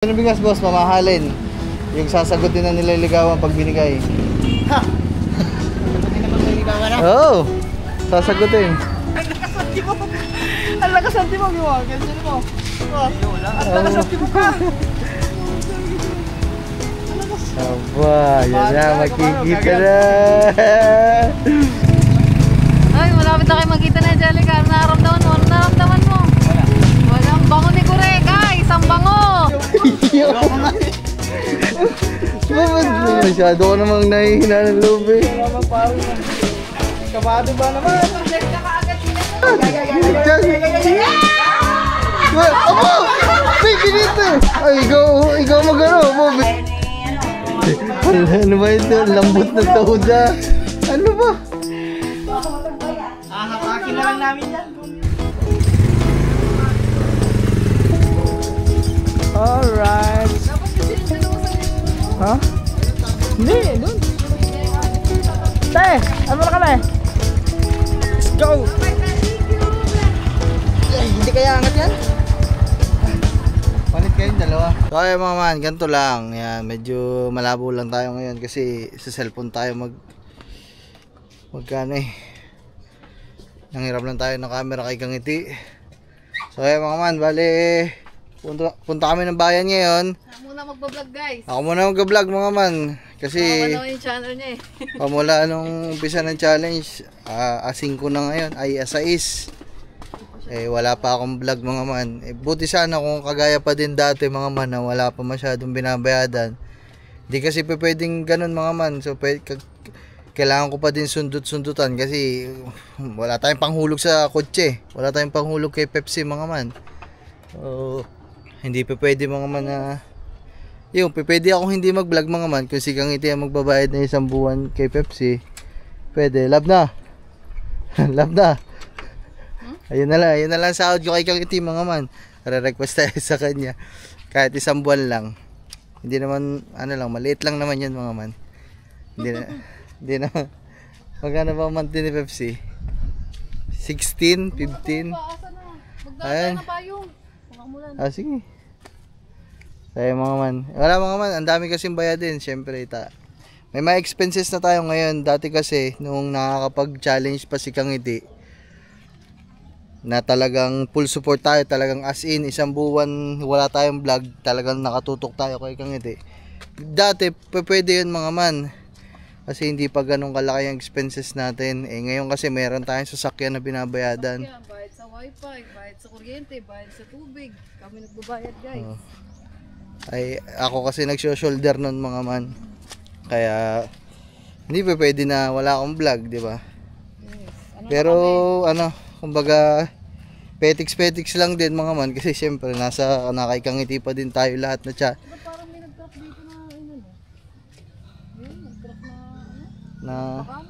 Ano bigas boss, mamahalin. Yung sasagutin na nililigawan pag binigay. Ha! Sasagutin na pag nililigawan na? Oo! Sasagutin. Ang lakasanti mo, Biwa. Ganyan mo. Ang lakasanti mo ka. Aba, yan na, makikita na. Ay, malapit na kayo magkita na, Angelica. Ano naramdaman mo? Ano naramdaman mo? Walang bango ni Kurek, ay! Isang bango! Masyado ko namang nahihina ng loob eh. Kabado ba naman? Aba! May pinito eh! Ay, ikaw mag-ano, Bob. Ano ba ito? Lambot na tauda. Ano ba? Hapakin na lang namin yan. Alright. Ha? Hindi, doon. Te, ano na kami? Let's go! Ay, hindi kaya angat yan? Palit kayong dalawa. So ayun mga man, ganito lang. Yan, medyo malabo lang tayo ngayon kasi sa cellphone tayo magkano eh. Nanghiram lang tayo ng camera kay Kangiti. So ayun mga man, bali punta kami ng bayan ngayon. Ako muna magbablog, guys. Ako muna mag-vlog mga man. Kasi Naman yung channel niya eh. pamula nung umpisa ng challenge, A5 na ngayon, ay A6. Eh wala pa akong vlog mga man. Eh, buti sana kung kagaya pa din dati mga man na wala pa masyadong binabayadan. Hindi kasi pwedeng ganun mga man. So kailangan ko pa din sundot-sundutan kasi wala tayong panghulog sa kotse. Wala tayong panghulog kay Pepsi mga man. So hindi pa pwede mga man na pwede akong hindi mag-vlog mga man kung si Kangiti ang magbabayad na 1 buwan kay Pepsi. Pwede, love na. Love na. Ayun na lang sahod ko kay Kangiti mga man. Re-request tayo sa kanya. Kahit 1 buwan lang. Hindi naman, maliit lang naman yun mga man. Hindi naman. Magkano ba monthly ni Pepsi? 16, 15. Ayan. Magdadaan na pa yung. Sige. Tayo mga man. Wala mga man, ang dami kasing bayadin. Siyempre, may mga expenses na tayo ngayon. Dati kasi, nung nakakapag-challenge pa si Kangiti, na talagang full support tayo, talagang as in, 1 buwan wala tayong vlog, talagang nakatutok tayo kay Kangiti. Dati, pwede yun mga man. Kasi hindi pa ganun kalaki ang expenses natin. Eh ngayon kasi meron tayong sasakyan na binabayadan. Bayad sa wifi, bayad sa kuryente, bayad sa tubig. Kami nagbabayad, guys. Ay ako kasi nagsho-shoulder nun mga man. Kaya hindi pa pwede na wala akong vlog, di ba? Yes. Pero kumbaga petiks lang din mga man kasi syempre nasa kay Kangiti pa din tayo lahat na chat. Parang may nag-drop dito na nag-drop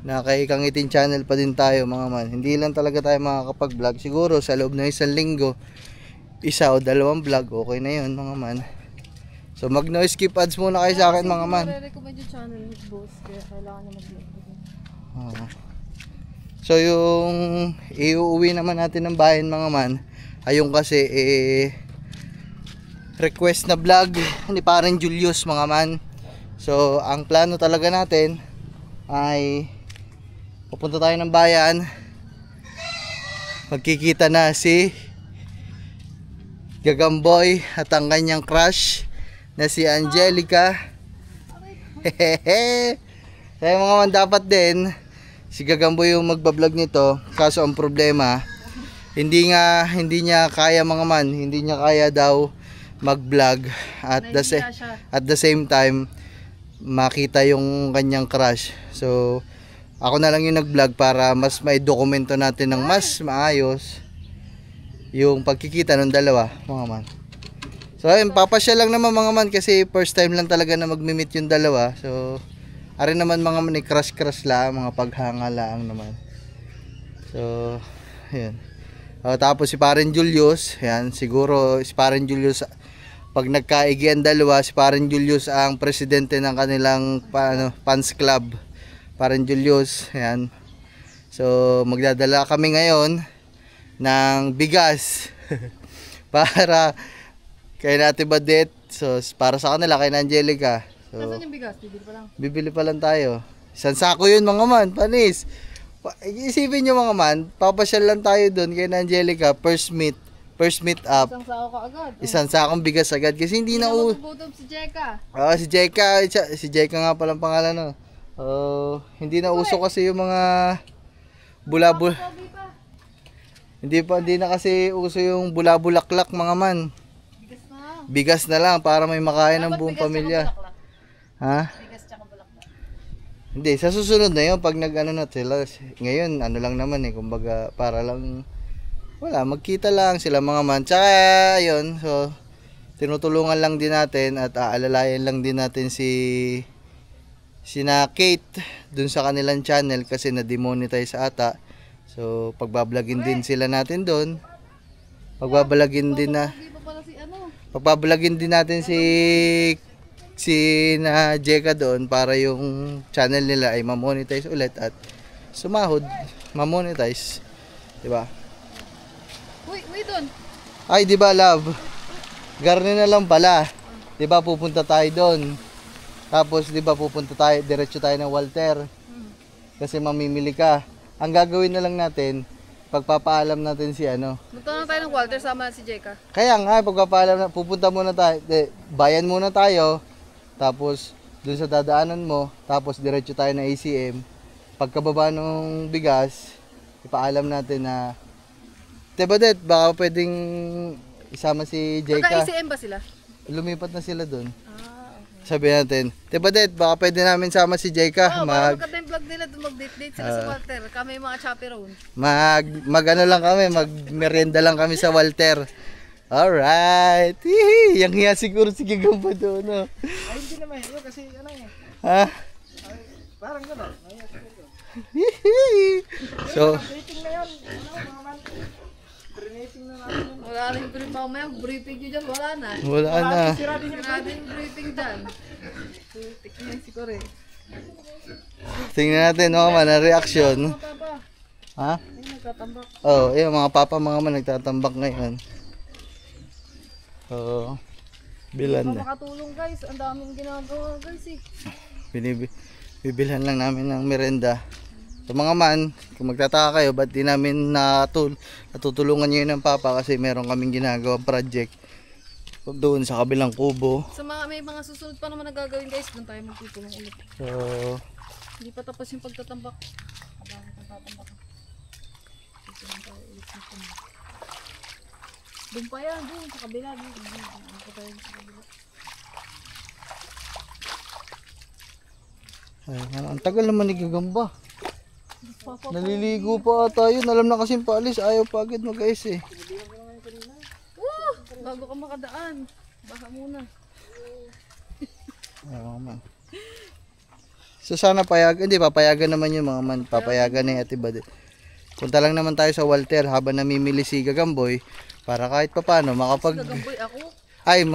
Na kay Kangitin channel pa din tayo mga man. Hindi lang talaga tayo makakapag-vlog. Siguro sa loob ng 1 linggo 1 o 2 vlog, okay na yun mga man. So mag no skip ads muna kayo sa akin mga man. I-recommend yung channel ni boss kaya kailangan niya mag-vlog. So yung iuwi naman natin ng bayan mga man, ayun kasi request na vlog ni parang Julius mga man. So ang plano talaga natin ay pupunta tayo ng bayan, magkikita na si Gagamboy at ang kanyang crush na si Angelica. Kaya mga man, dapat din si Gagamboy yung magbablog nito. Kaso ang problema, hindi niya kaya mga man, hindi niya kaya daw mag-vlog at the same time makita yung kanyang crush. So ako na lang yung nag-vlog para mas may dokumento natin ng mas maayos yung pagkikita ng dalawa mga man. So ayun, papasya lang naman mga man kasi first time lang talaga na magmi-meet yung dalawa. So ari naman mga man, crush lang, mga paghanga lang naman. So ayun. Tapos si Paren Julius, yan, siguro si Paren Julius pag nagkaigi ang dalawa, si Paren Julius ang presidente ng kanilang fans club. Paren Julius, yan. So magdadala kami ngayon ng bigas para kay Ate Badet. So, para sa kanila, kay Angelica. So, Nasaan yung bigas? Bibili pa lang. bibili pa lang tayo. Isang sako yun mga man, panis. Isipin nyo mga man, papasyal lang tayo doon kay Angelica, first meet up. Isang sako ka agad. Isang sakong bigas agad kasi hindi na Magugutom si Jeka. si Jeka nga palang pangalan no. Hindi na uso kasi yung mga bulabul. Pogi pa. Hindi na kasi uso yung bulabulaklak mga man. Bigas na. Bigas na lang para may makain ng Dapat buong bigas pamilya. tsaka bulaklak. Ha? Bigas tsaka bulaklak. Hindi, sa susunod na yun, pag nag-ano na sila, ngayon, ano lang naman kumbaga, para lang, wala, magkita lang sila mga man. Tsaka, yun, so, tinutulungan lang din natin at aalalayan lang din natin sina Kate dun sa kanilang channel kasi na-demonetize ata. So, pagbablogin din sila natin dun. Pagbablogin din Pogi pa pala si ano. Pagbablogin din natin si na Jeka doon para yung channel nila ay ma-monetize ulit at sumahod, ma-monetize, 'di ba? Uy, doon. Ay, 'di ba, love? Garni na lang pala. 'Di ba pupunta tayo doon? Tapos 'di ba pupunta tayo, diretso tayo ng Walter. Kasi mamimili ka. Ang gagawin na lang natin, pagpapaalam natin si ano. Punta na tayo ng Walter, sama si Jeka. Kaya nga, pagpapaalam na, pupunta muna tayo, bayan muna tayo, tapos dun sa dadaanan mo, tapos diretso tayo na ACM. Pagkababa ng bigas, ipaalam natin na, Badet, baka pwedeng isama si Jeka. Taga-ICM ba sila? Lumipat na sila dun. Ah, okay. Sabi natin, Badet, baka pwede namin sama si Jeka. Baka maganda yung vlog nila, mag-date sila sa Walter. Kami yung mga chaperone. Mag-ano lang kami, mag-merienda lang kami sa Walter. Alright. Hihi, yang hiya siguro si Gigamba doon, no? Ay, hindi naman yun kasi ano eh. Ha? Ay, parang gano'n. Hihi. So, Dating na yun. Ano, mga man. Drenating na natin yun. Wala rin briefing mamaya, briefing nyo dyan, wala na. wala na. Sira din yung Sira din yung briefing dyan. Tignan si Kore. Tingnan natin, no, man, ang reaction. Papa, Ha? ay nagtatambak. Oh, yung mga papa, mga man, nagtatambak ngayon. Oo. Bilan na. Makatulong guys, ang daming ginagawa guys eh. Bibilhan lang namin ng merenda. So mga man, kung magtataka kayo, ba't di namin natutulungan nyo yun ng papa kasi meron kaming ginagawa project doon sa kabilang kubo. Sa mga may mga susunod pa naman na gagawin guys, doon tayo magtutulong ulit. So, Hindi pa tapos yung pagtatambak. Habang pagtatambak. Tutulong tayo ulit sa tambak. Doon pa yan, doon sa kabila. Doon pa tayo sa kabila. ay, ang tagal naman ni Gagamba. Naliligo pa tayo, alam na kasi paalis, ayaw pa agad mag-ayos eh. Bago ka makadaan. Baka muna. Oo man. So sana hindi papayagan naman yung mga man, papayagan ni Ate Badet. Punta lang naman tayo sa Walter habang namimili si Gagamboy para kahit papaano Gagamboy ako.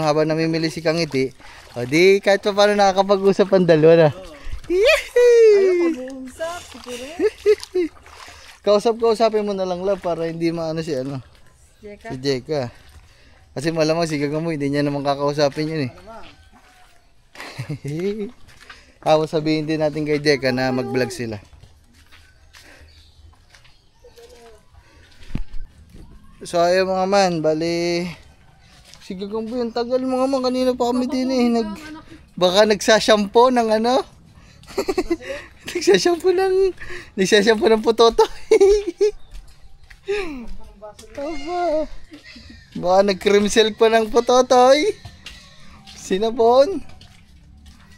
habang namimili si Kangiti, o di kahit papaano nakakapag-usap ang dalawa na. Ayaw pag-uusap. Siguro. Kausapin mo na lang love para hindi maano si ano, Jeka. si Jeka. Kasi malamang si Gagamboy hindi niya naman kakausapin yun eh. Tapos sabihin din natin kay Jeka na mag-vlog sila. So ayun mga man, bali si Gagamboy ang tagal mga man, kanina pa kami din eh. Baka nagsashampoo ng ano? nagsashampoo ng putoto. Aba. Baka nag-cream silk pa ng putotoy. Sinabon.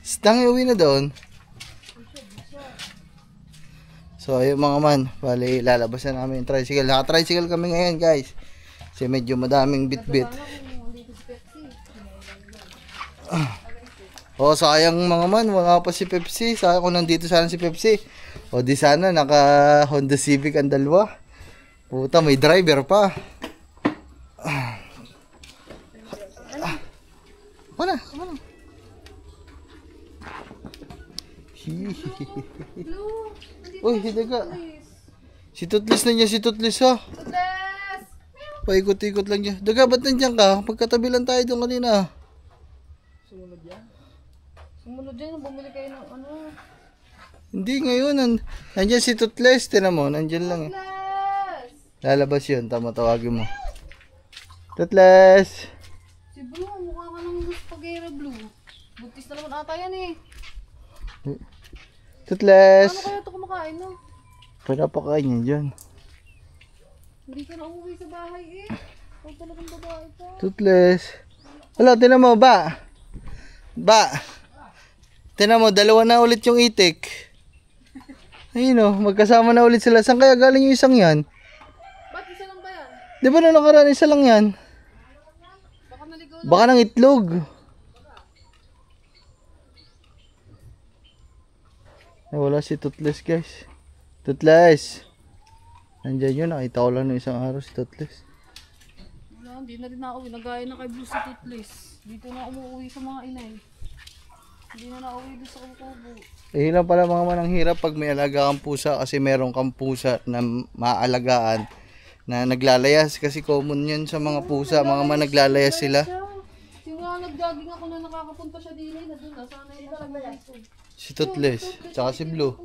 Stang uwi na doon. So ayun mga man, bali lalabas na namin yung tricycle. Naka-tricycle kami ngayon guys. Kasi medyo madaming bit-bit. Oh, sayang mga man, wala pa si Pepsi. Sayang kung nandito sana si Pepsi. O di sana naka Honda Civic ang dalawa. Puta, may driver pa. Wala. Uy, hidaga. Si Tutlis na niya, si Tutlis ha. Tutles! Paikot-ikot lang dyan. Daga, ba't nandiyan ka? Pagkatabi lang tayo doon kanina. Sumunod yan. Sumunod dyan, bumili kayo ng ano. Hindi ngayon. Nandiyan si Toothless. Tinan mo, nandiyan lang eh. Toothless! Lalabas yun. Tama, tawagin mo. Toothless! Si Blue, mukha ka ng spaghetti Blue. Buntis na naman ata yan eh. Toothless! Ano kaya ito kumakain no? Pinapakain niya dyan. Hindi ka na umuwi sa bahay eh. Huwag talagang babae ka. Toothless. Wala, tinan mo, ba? Ba? Tinan mo, dalawa na ulit yung itik. Ayun o, magkasama na ulit sila. Saan kaya galing yung isang yan? Ba't isa lang ba yan? Di ba na nakaraan isa lang yan? Baka naligaw na. Baka ng itlog. Ay, wala si Toothless guys. Toothless. Nandiyan yun, nakita ko lang ng isang araw si Toothless. Wala, hindi na rin nauwi. Nagaya na kay Blue si Toothless. Dito na umuwi sa mga inay. Hindi na nauwi doon sa kubo. Eh, yun lang pala mga manang hirap pag may alaga kang pusa kasi meron kang pusa na maaalagaan na naglalayas kasi common yun sa mga pusa, mga naglalayas sila. Yung nga nag-jogging ako na nakakapunta siya din na doon. Sana yun na dito. Si Toothless, tsaka si Blue.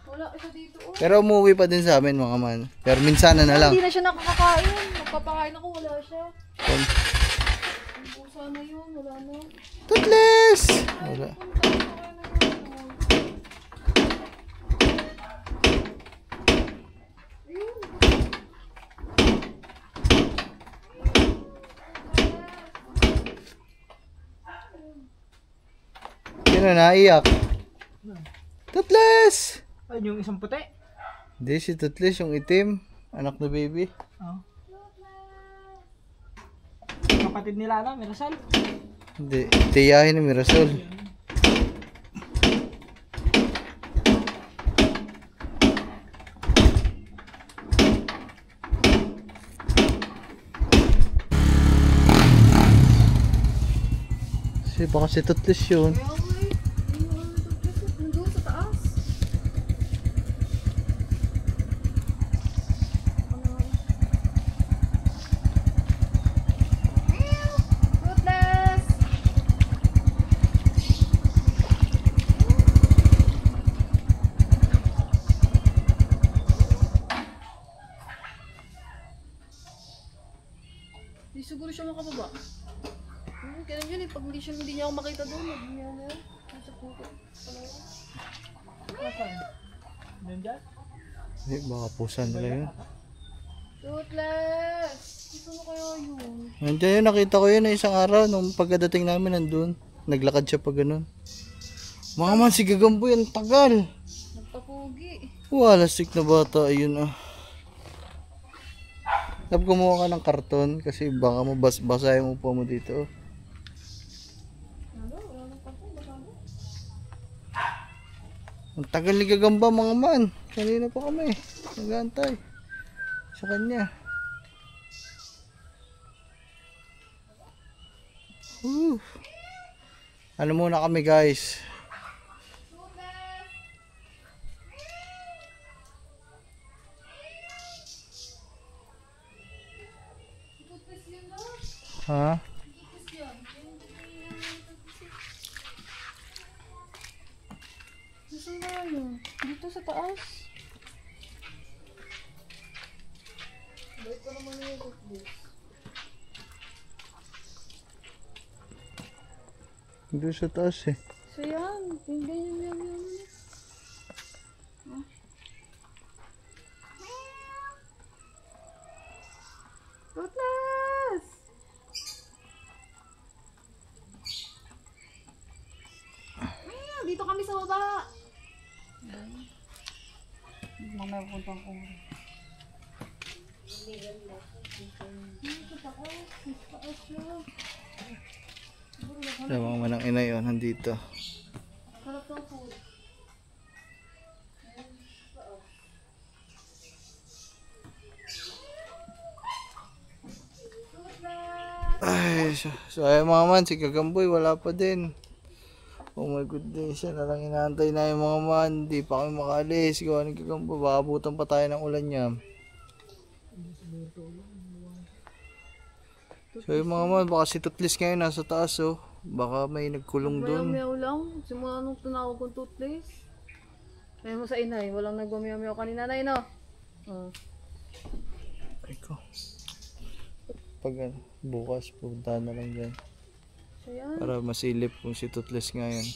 Wala siya dito. Oh. Pero umuwi pa din sa amin mga man. Pero minsan na lang. Hindi na siya nakakakain. Magpapakain ako, wala siya. Ang pusa na yun, wala na. Toothless! Wala. Sino naiyak? Toothless! Ay, yung isang puti. Hindi, si Toothless, yung itim. Anak na baby. Oh. Kapatid nila na, Mirasal. Hindi, tiyahin ni Mirasol. Kasi baka si Toothless yun. Kaya ako eh. Nandun sa taas. Toothless! Hindi siguro siya makababa. Kailan yun eh, pag hindi niya ako makita doon, hindi niya na yun. Nasa puto. Nasaan? Nandiyan? Hindi, baka pusa nila yun. Toothless! Gusto mo kaya yun? Nandiyan yun, nakita ko yun na isang araw nung pagkadating namin nandun. Naglakad siya pa ganun. Mga man, si Gagamboy, ang tagal. Nagpapugi. Wala, sick na bata, ayun ah. Dapat kumuha ka ng karton kasi baka mabasa yung upo mo dito. Ano? Wala nang pagkain. Baka mo? Ang tagal ni Gagamba mga man. Kanina pa kami. Nag-aantay sa kanya. Ano muna kami guys. Toothless yun na. Ha? Toothless yan. Nasaan kaya yun? Dito sa taas. Bait pa naman yung Toothless. Doon sa taas eh. So yan. Yung ganyan yan. Toothless! Dito kami sa baba. Mamaya puntang ko. Yung mga manang ina yun, nandito. Harap ng food. Ay, so ay mga man, si Gagamboy wala pa din. Oh my goodness, siya na lang inaantay na yung mga man. Hindi pa kami makaalis. Gawa ni Gagamboy, baka abutan pa tayo ng ulan niya. So yung mga man, baka si Tutlis ngayon nasa taas oh. Baka may nagkulong doon. Meow lang. Simula nung tinawag kong toothpaste. Ayun mo sa inay. Walang nagwa-meow kanina na no? Ay ko. Pag bukas, punta na lang dyan. So yan. Para masilip kung si Tutlis ngayon.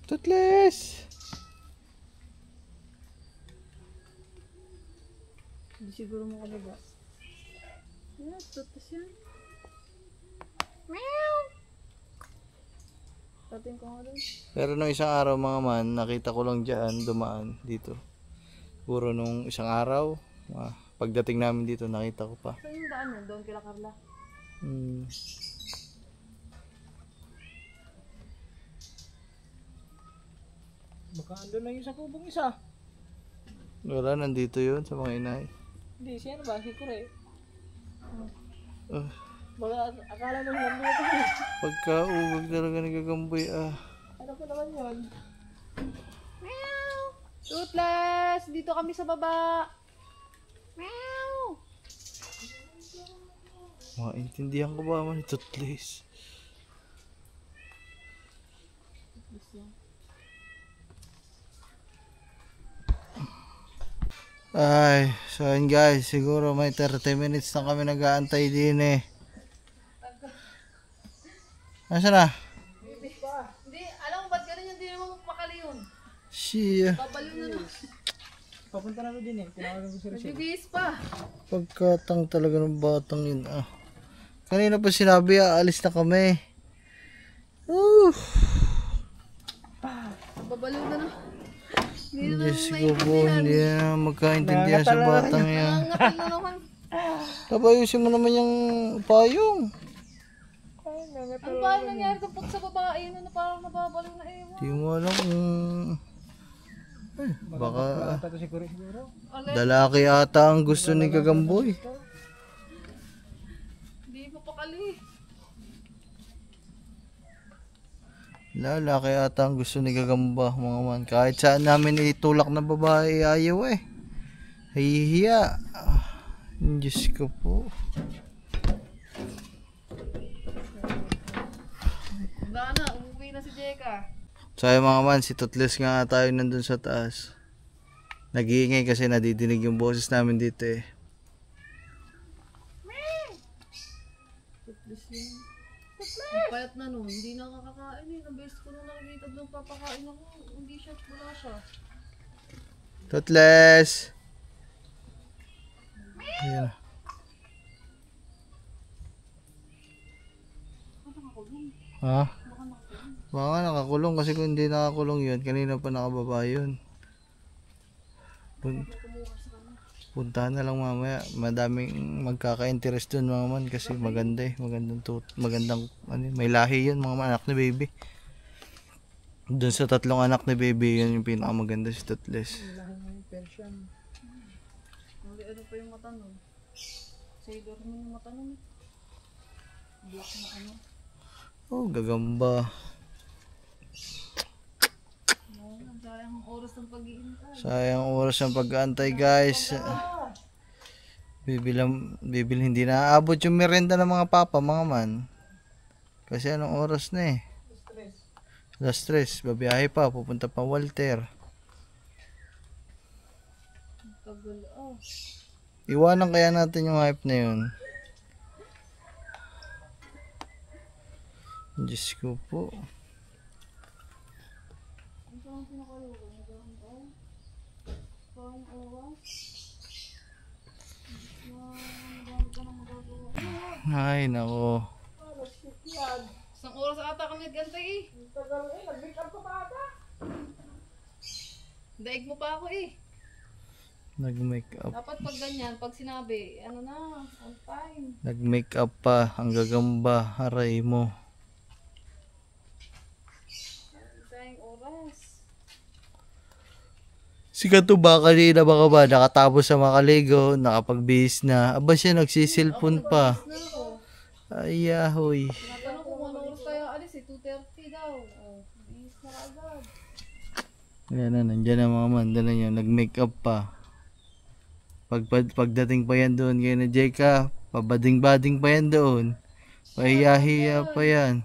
Tutlis! Hindi siguro makababa. Yan, toothpaste yan. Meow! Tatin ko nga doon. Pero nung isang araw mga man, nakita ko lang dyan, dumaan dito. Puro nung isang araw, pagdating namin dito, nakita ko pa. Saan yung daan nun? Doon kila Carla? Baka andun na yung sa kubong isa. Wala, nandito yun sa mga inay. Hindi, siya na ba? Si Kure. Uh, Baka akala mo lang dito. Pagkaugag talaga nagagamboy Ano pa naman yun? Meow! Toothless! Dito kami sa baba! Meow! Maintindihan ko ba man ito, please? Ay, so yun guys, siguro may 30 minutes na kami nag-aantay din eh. Nasaan na? Hindi, alam mo ba't ganun yung di naman mapakali yun? Siya. Babaliw na nun. Papunta na din eh. Tinawagan ko si Rachel. Nagbibihis pa. Pagkatang talaga ng batang yun Kanina pa sinabi aalis na kami. Babaliw na nun. Hindi na Diyos ko po, hindi na magkaintindihan sa batang yan. Nangatal na naman. Tabayusin mo naman yung payong. Ano ba nangyari sa pag sa babae na parang nababaliw na ewan? Di mo alam kung... baka Ito si Kure siguro. lalaki ata ang gusto ni Gagamboy. Hindi mapakali. Lalaki ata ang gusto ni Gagamba mga man. Kahit saan namin itulak na babae ayaw eh. Hihiya. Diyos ko po. Wala na, umuwi na si Jeka. So ay mga man, si Tutlis nga tayo nandun sa taas. Nag-iingay kasi nadidinig yung boses namin dito eh. Ang payat na nun, hindi nakakakain eh. Nabest ko nung nakikita doon papakain ako. Hindi siya, wala siya. Tutles! Ayan. Ha? Baka nakakulong kasi kung hindi nakakulong yun, kanina pa nakababa yun. Puntahan na lang mamaya. Madaming magkaka-interest dun mga man kasi maganda eh. Magandang may lahi yun mga man, anak ni baby. Dun sa 3 anak ni baby, yun yung pinakamaganda si Tutles. Persian. Ano pa yung mata nun? Sailor mo yung mata nun. Black na ano. Oh, Gagamba. Sayang ang oras ng pag-iintay. Sayang oras ng pag-aantay guys. Bibil hindi na aabot yung merenda ng mga papa mga man. Kasi anong oras na eh? Alas 3. Babiyahe pa. Pupunta pa Walter. Tagal Iwanan kaya natin yung hype na yun. Diyos ko po. Ay nako. Isang oras ata kami nag-antay eh. Tagal eh, nag-make up ka pa ata. Daig mo pa ako eh. Nag-make up. Dapat pag ganyan, pag sinabi, ano na, on time. Nag-make up pa ang Gagamba. Aray mo. Isang oras. Si Katuba kanina baka ba nakatapos sa makaligo, nakapagbihis na. Aba siya nagsisilpon pa. Na ako. Ay yahoy. Tinatanong ko kung ano oras tayo alis eh, 2:30 daw. Oh, bihis na agad. Ayan na, nandyan na mga man. Dala nyo, nag-make up pa. Pagdating pa yan doon kayo na Jeka, Babading-bading pa yan doon. Pahiya-hiya pa yan.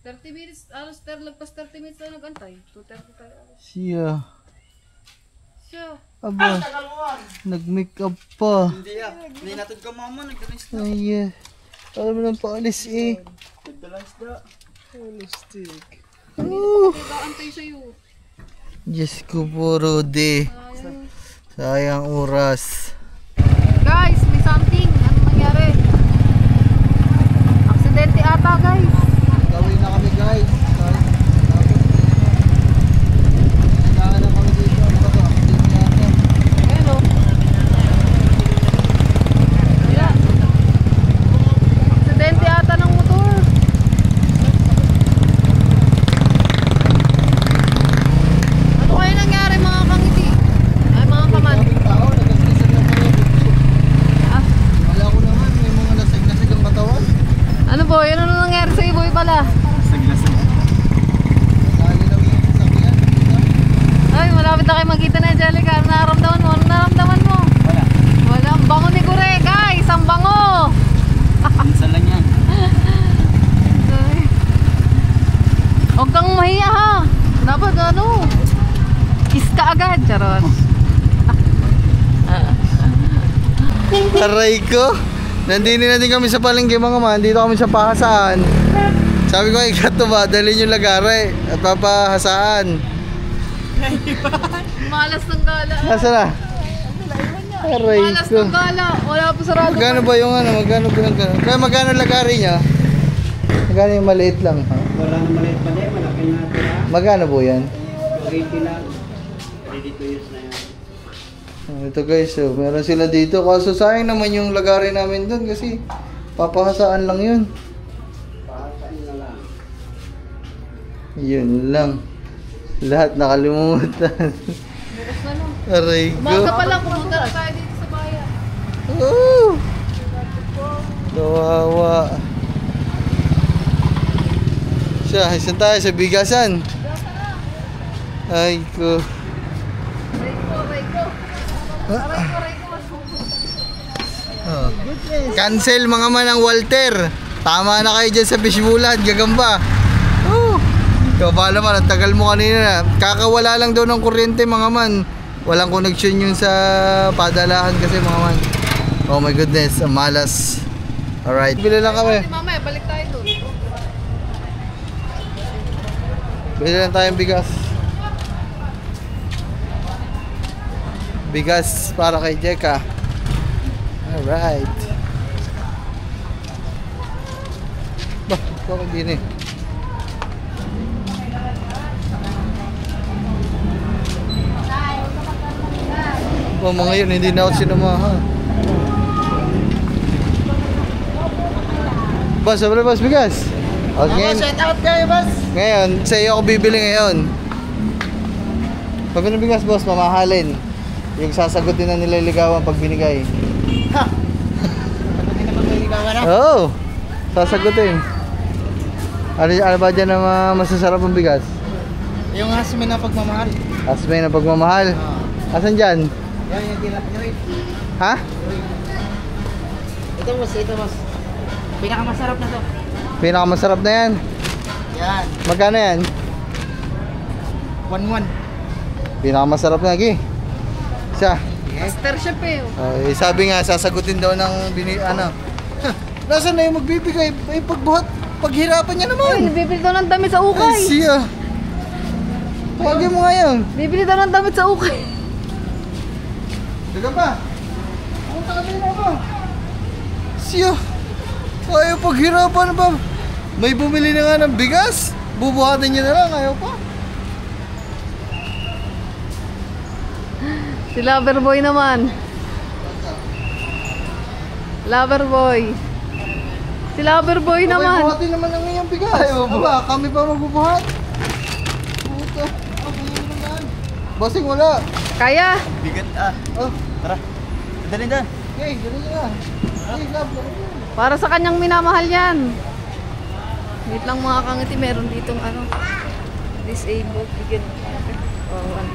30 minutes, alas lagpas 30 minutes na nag-antay. 2:30 tayo alas. Siya. Siya. Aba, nag-make up pa. Hindi ah. Hindi natin ka mama. Nagdalis na. Ay, alam mo nang paalis eh. Nagdalis na. Lipstick. Nag-aantay sa'yo. Diyos ko po, Rudy. Sayang. Sayang oras. Guys, may something. Ano nangyari? Aksidente ata, guys. Gawin na kami, guys. Kailangan na kami dito. Ano ba ito? Accident yata. Ayun o. Wala. Aksidente ata ng motor. Ano kaya nangyari mga kangiti? Ay mga kaman. Daming tao, nagkasisan na kami. Ah, Wala ko naman, may mga lasig-lasig ang katawan. ano boy? Ano nangyari sa'yo boy pala? Saglasag. Dali lang yung sasakyan. Ay, malapit na kayo magkita na Angelica. Ano naramdaman mo? Ano naramdaman mo? Wala. Wala. Ang bango ni Kure, guys. Ang bango. Minsan lang yan. Huwag kang mahiya ha. Dapat ano, kiss ka agad. Charot. Aray ko. Nandini na din kami sa palengke mga man. Dito kami sa pahasaan. Sabi ko, ikato ba? Dalhin yung lagare at papahasaan. Malas ng gala. Nasa na? Aray Malas ko. ng gala. Wala pa sarado. Magkano ba yung ano? Magkano ba yung gano'n? Kaya magkano lagari niya? Magkano yung maliit lang? Ha? Walang maliit pa din. Malaki na ito ha. Magkano po yan? 80 lang. Ready to use na yan. Ito guys, so, meron sila dito. Kaso sayang naman yung lagari namin doon kasi papahasaan lang yun. Pahasain na lang. Yun lang. Lahat nakalimutan. Bukas na lang. Aray ko. Umaga pa lang pumunta na tayo dito sa bayan. Oh! Kawawa. Siya, isan tayo sa bigasan. Ay ko. Rayko. Oh. Cancel mga manang Walter. Tama na kayo dyan sa fishbulan, gagamba. Oh. Ikaw ba naman, ang tagal mo kanina. Kakawala lang daw ng kuryente mga man. Walang connection yun sa padalahan kasi mga man. Oh my goodness, ang malas. Alright, bili lang kami. Mamaya, balik tayo doon. Bili lang tayong bigas. Bigas para kay Jeka. Alright. Bah, bakit din eh? Ba, mga yun, hindi na ako sinamahan. Boss, wala boss, bigas. Okay. Shout out kayo, boss. Ngayon, sa iyo ako bibili ngayon. Pag ano bigas, boss, mamahalin. Yung sasagutin na nililigawan pag binigay. Ha! Pagdating na magliligawan na? Oo, oh, sasagutin. Ano ba dyan na masasarap ang bigas? Yung hasmin na pagmamahal. Asmay na pagmamahal. Asan dyan? Yan yung tilap nyo rin. Ha? Ito, boss. Ito, boss. Pinakamasarap na to. Pinakamasarap na yan. Yan. Magkano yan? 1-1. Pinakamasarap na lagi. Isa. Master chef eh. Sabi nga, sasagutin daw ng Nasaan na yung magbibigay? Ay, paghirapan niya Ay, naman. bibili daw ng damit sa Ay, ukay. siya. Tawagin mo ngayon. Bibili daw ng damit sa ukay. Daga pa. Ang tagal na ba? Siya. Ayaw paghirapan pa. May bumili na nga ng bigas. Bubuhatin niya na lang. Ayaw pa. Si Loverboy naman. Loverboy. Si Loverboy May naman. buhatin naman ng iyong bigas. Ayaw ba? Kami pa magbubuhat. Puta. Bumili na yan. Bossing wala. Kaya. Bigat ah. Oh. Tara. Dali dyan. Okay, gano'n na. Hey, love. Para sa kanyang minamahal yan. Wait lang mga kangiti, meron ditong ano, disabled. Bigyan natin. Oh, ano.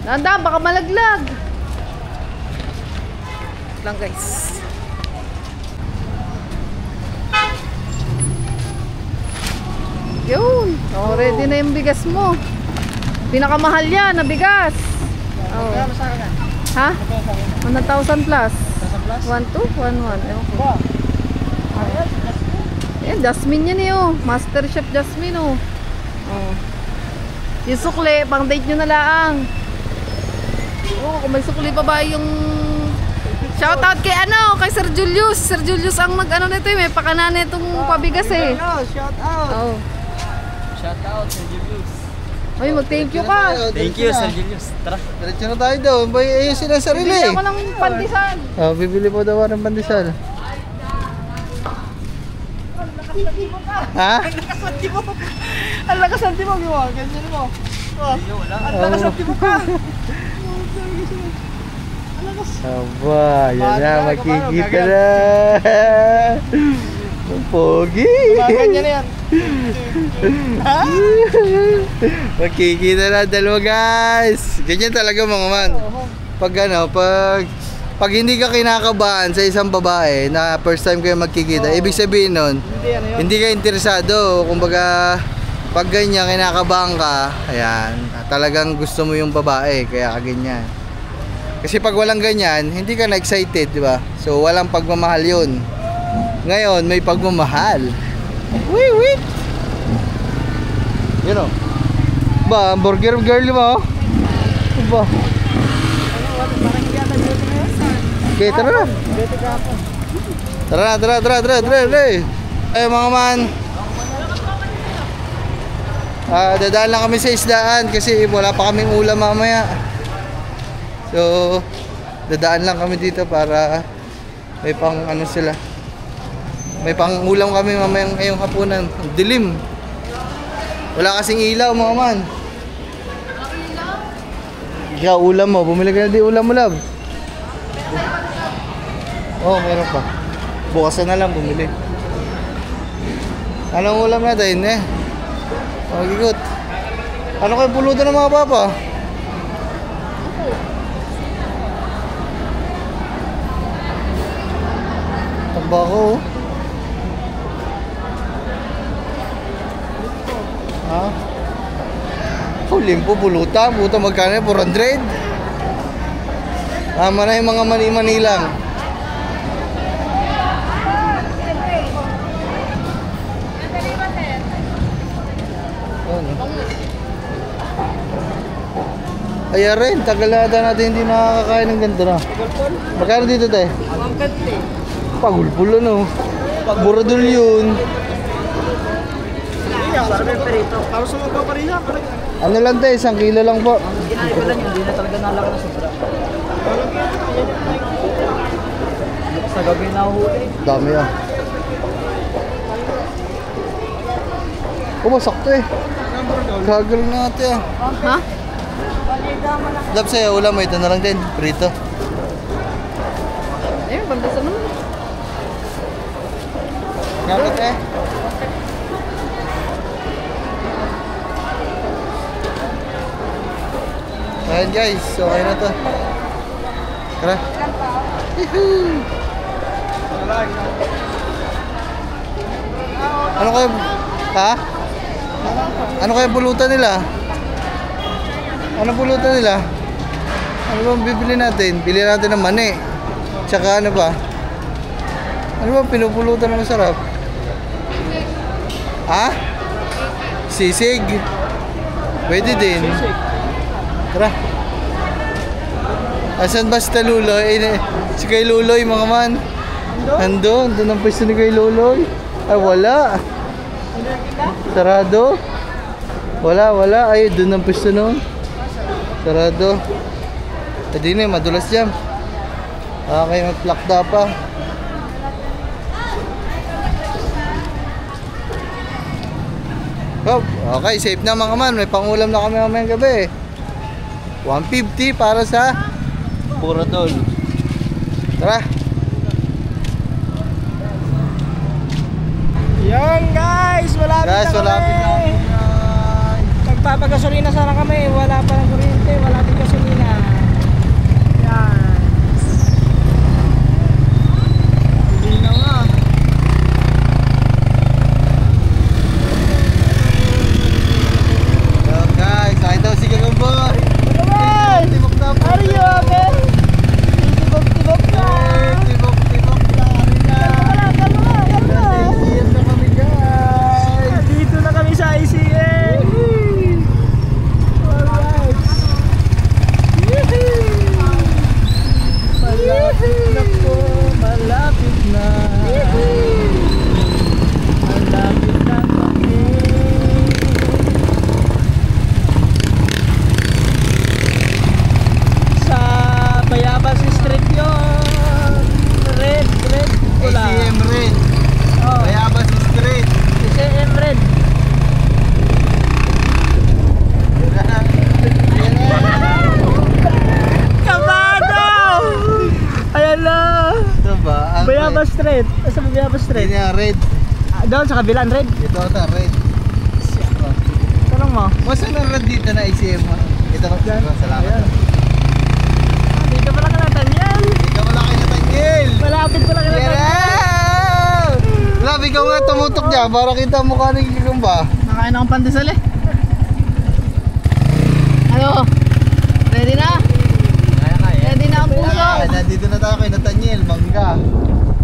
Nanda, baka malaglag. lang guys. Yun. Oh, ready na yung bigas mo. Pinakamahal yan na bigas. Oh. Ha? 1,000 plus. 1 to 1,1. Ewan ko. Ayan, Jasmine yan eh oh. Master Chef Jasmine oh. Oh. Yung sukli, pang date nyo na lang. Oh, kung may sukli pa ba yung... Shoutout kay ano, kay Sir Julius. Sir Julius ang nag-ano nito eh. May pakanan itong pabigas eh. Shout out. Oh. Shout out, Sir Julius. Ay, mag-thank you ka. Thank you, Sir Julius. Tara. Diretso na tayo daw. Ayusin ang sarili. Bibili ako ng pandesal. Oh, bibili po daw ng pandesal. Ha? Ang lakas ng tibok mo. Ganyan mo. Ang lakas ng tibok ka. Aba, yan na, makikita na. Ang pogi. Ganyan na yan. Makikita na dalawa guys. Ganyan talaga mga man. Pag hindi ka kinakabahan sa isang babae na first time kayo magkikita, ibig sabihin nun, hindi ka interesado. Kumbaga, pag ganyan kinakabahan ka, ayan, talagang gusto mo yung babae, kaya ganyan. Kasi pag walang ganyan, hindi ka na excited, di ba? So walang pagmamahal yun. Ngayon, may pagmamahal. Wee wee. You know. Ba, burger girl mo. Ba. Okay, tara na. Tara. Ay mga man. Dadaan lang kami sa isdaan kasi wala pa kaming ulam mamaya. So, dadaan lang kami dito para may pang ano sila. May pang ulam kami mamayang ngayong hapunan. Dilim. Wala kasing ilaw mga man. Ikaw ulam mo, bumili ka na di ulam mo love. Oh, meron pa. Bukas na lang bumili. Anong ulam natin eh? Mag-ikot. Ano kayo pulutan ng mga papa? Tambako. Ha? Oh, limpo pulutan. Puta magkano 400? Tama na yung mga mani-mani lang. Kaya rin, tagal na ata natin hindi nakakakain ng ganito na. Magkano dito tayo? Pagulpulo no. Buradol yun. Para sa magpapariya. Ano lang tayo, 1 kilo lang po. Ginagawa lang yun, hindi na talaga nalaka na sobra. Sa gabi na huli. Dami ah. Oh, sakto eh. Gagal na natin ah. Ha? Love sa'yo, ulam mo ito na lang din. Prito. Eh, pandesal naman. Ngapit eh. Ayan guys, okay na to. Tara. Yuhuu. Ano kayo? Ha? Ano kayo pulutan nila? Ano pulutan nila? Ano bang bibili natin? Bili natin ng mani. Tsaka ano ba? Ano bang pinupulutan na masarap? Ha? Sisig. Pwede din. Tara. Asan ba si Luloy? Si kay Luloy mga man. Nandun. Doon ang pwesto ni kay Luloy. Ay wala. Sarado. Wala. Ay doon ang pwesto nun. Sarado. Hindi na madulas dyan. Okay, magplakda pa. Oh, okay, safe na mga man. May pangulam na kami mamayang gabi. 150 para sa Buradol. Tara. Yan guys, malapit na kami. Magpapagasolina sana kami, wala pa ng kuryente, wala din gasolina. Yan. Bayabas Street. Asa ba Bayabas Street? Hindi niya red. Doon sa kabilang red. Ito ata red. Tanong mo. Masa na red dito na ICM mo? Ito ko. Salamat. Ayan. Dito pala ka Nathaniel. Hindi ka wala kay Nathaniel. Malapit pala ka Nathaniel. Yeah! Grabe, ikaw nga tumutok niya para kita mukha ng gigong ba? Nakain akong pandesal eh. Ano? Ready na? Ready na ang puso. Kaya nandito na tayo kay Nathaniel. Mangga.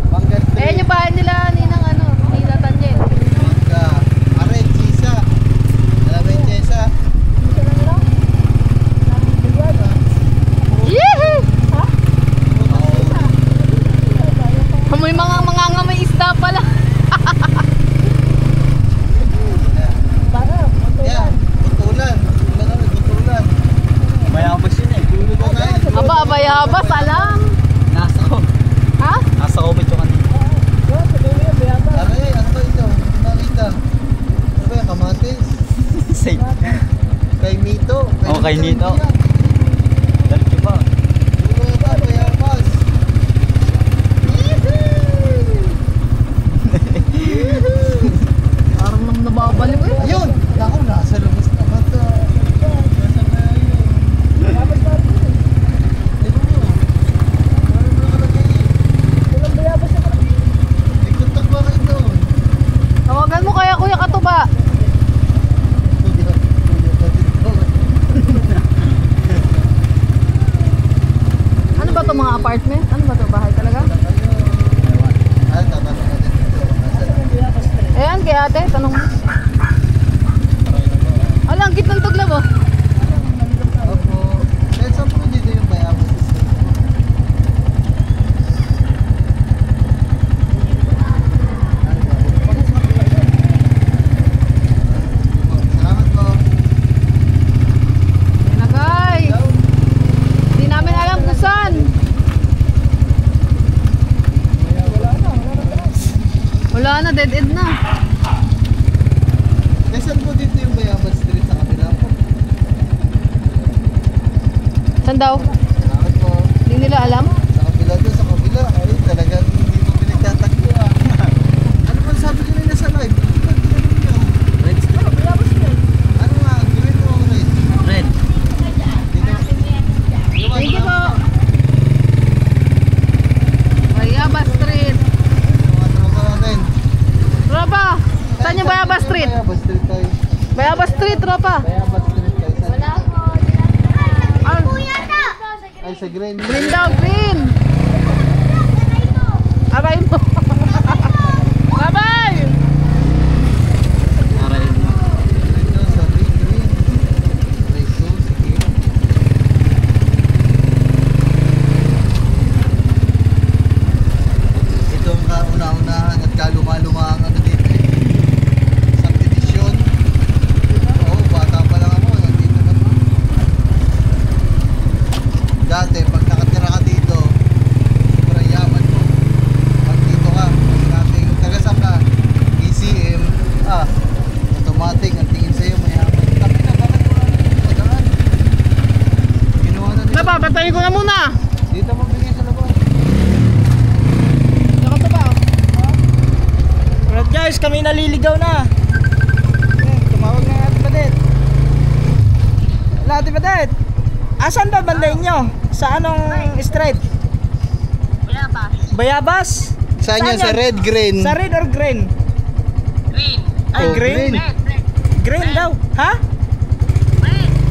Mangga street. Ayan yung bahay nila ninang ano, ni Nathaniel. Mangga. Aray, chisa. Alam mo yung chisa? Yehey! May mga may isda pala. Yeah, butulan. Butulan. Mayabas yun eh. Tulog na tayo. Aba, bayabas, alam. Nasa ko. Ha? Nasa ko ba ito kanina? Aray, ano ba ito? Nakita. Ano ba yung kamatis? Safe. Kay Mito. Oh, kay Nito. Dali ba? Tulog na tayo, mayabas. Parang nang nababaliw eh. Ayun! Ako, nasa labas na ba ito? Nasa na yun. Mayabas ba ito? Ito mo. Parang nakalagay. Walang mayabas na pala. May kontak ba kayo doon? Tawagan mo kaya Kuya Katuba. Ano ba to mga apartment? Ano ba to bahay talaga? Ay, tatanong natin dito. Ayan kay ate, tanong mo. Ala, ang gitnang tugla mo. Opo. Kahit saan po dito yung mayabas? Salamat po. Ayan na guys. Hindi namin alam kung saan. Wala na, dead end na. Kahit saan po dito yung mayabas street sa kabila po? Saan daw? Salamat po. Hindi nila alam. Sa kabila doon, sa kabila. Ay, talagang hindi mo pinagtatagpo ah. Ano ba sabi ko nila sa live? Red Street. Ano nga, green o red? Red. Thank you po. Bayabas Street. Mga tropa natin. Tropa, saan yung Bayabas Street? Bayabas Street tayo. Bayabas Street, tropa. Bayabas Street tayo. Ah, Ay, sa green. green daw, green. Aray mo. Bye-bye. Aray. Green daw, sorry, green. Aray ko, sige. Ito ang kauna-unahan at kaluma-luma ang ano dito eh. Subdivision. Oo, bata pa lang ako. Nandito na po. Dati, pag nakatira ka dito, sobrang yaman mo. Pag dito ka, sabi yung taga-saan ka, PCM, automatic, ang tingin sa'yo, mayaman. Kami na, bakit wala na madaan? Ginawa na dito. Napapatayin ko na muna. Dito mabigay sa labas. Alright guys, kami naliligaw na. Tumawag na Ate Badet. Wala Ate Badet. Asan ba banda inyo? Sa anong street? Bayabas. Saan yun? Sa yun? red, green? Sa red or green? Green. Ay, Oh, green. green. Green daw. Ha?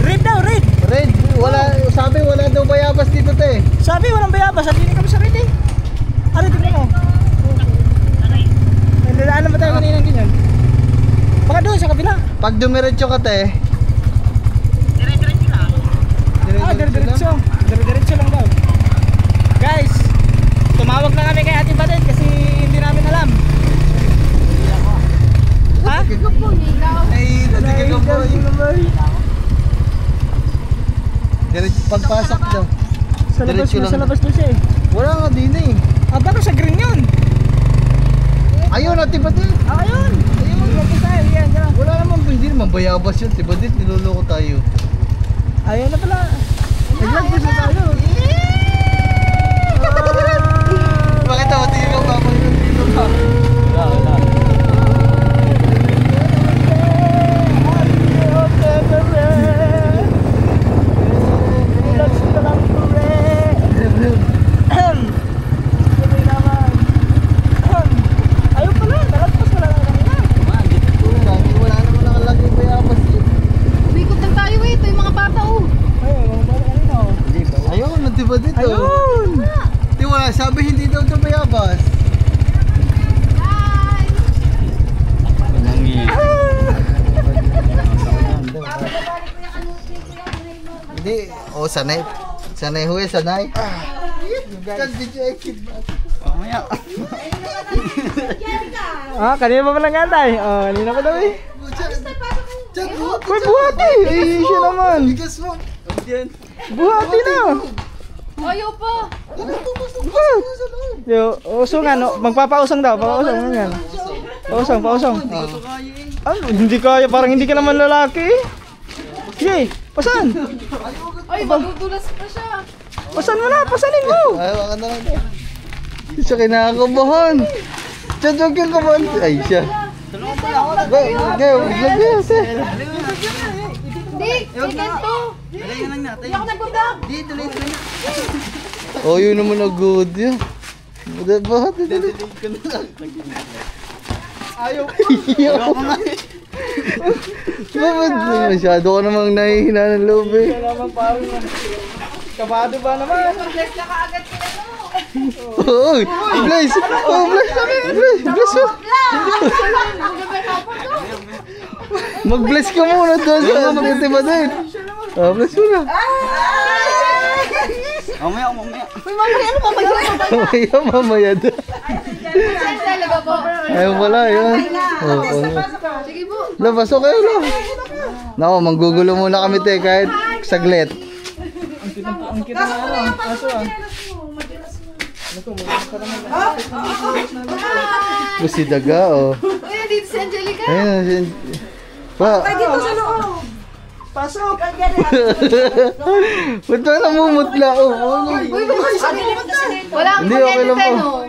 Red daw, red. Red, wala, sabi wala daw bayabas dito te. Sabi walang bayabas, sabi kami sa red eh. Ano tingnan mo? Nandaan ba tayo kanina ng ganyan? Baka doon sa kabila. Pag dumiretso ka te. Dire-diretso lang. Dire-diretso. Dire-diretso lang daw. Guys, tumawag na kami kay Ate Badet kasi hindi namin alam. Ha? Ay, natiga ka po. Diretso, pagpasok daw. Sa labas, Diretso lang. sa labas doon siya eh. Wala nga din eh. Ah, baka sa green yun. Ayun, Ate Badet. Ah, ayun. Ayun, lapit tayo. Yan, yan. Wala naman, hindi naman bayabas yun. Ate Badet, niloloko tayo. Ayun na pala. Nag-vlog na tayo. Bakit dito. Tingin ko papakita dito ka. Wala. Ayaw pala, nalagpas pala na kanina. Wala naman nakalagay pa yapas eh. Umikot lang tayo eh. Ito yung mga bata oh. Ayun, mga kanina. Ayun, diba dito? Ayun! Di wala, sabi hindi daw ito bayabas. Hi! Hindi, sanay. Sanay huwi, sanay. Kan video ay kid ba? Mamaya. Kanina pa pala nga tayo. Kanina pa daw eh. Chat, Uy, buhati! Eh, siya naman. Bigas mo. Buhati na. Ayaw pa. Yo, usong ano, magpapausong daw, pausong ganyan. Pausong. Ano, hindi kaya, parang hindi ka naman lalaki. Sige, pasan? Ay, magudulas pa siya. Pasan mo na, pasanin mo. Ay, waka na lang. Siya kinakabahan. Chat, huwag kang kabahan. Ay, siya. Gayo, lagay. Hindi, chicken to. Hindi ako nagbablog. Oh, yun naman na good yun. Bakit? Delete ko na lang. Ayaw. Bakit? Masyado ka namang nahihina ng loob eh. Kaya naman parang kabado ba naman? Bless ka kaagad sila no. Oy, Blaze! Oh, Blaze! Blaze mo! Mag-bless ka muna doon sa magkatiba din. Oh, bless mo na. Mamaya, ano Mamaya doon. talaga po. Ayaw pala, yun. Sige po. Labas, okay lang. Nako, manggugulo muna kami te, kahit saglit. Ang kita na ano, kaso Si Daga, oh. Uy, dito si Angelica. Ayun, pa. dito sa loob. Pasok! Ba't ba namumutla? Oh, Uy, wala akong Hindi, okay lang kuryente, po. no?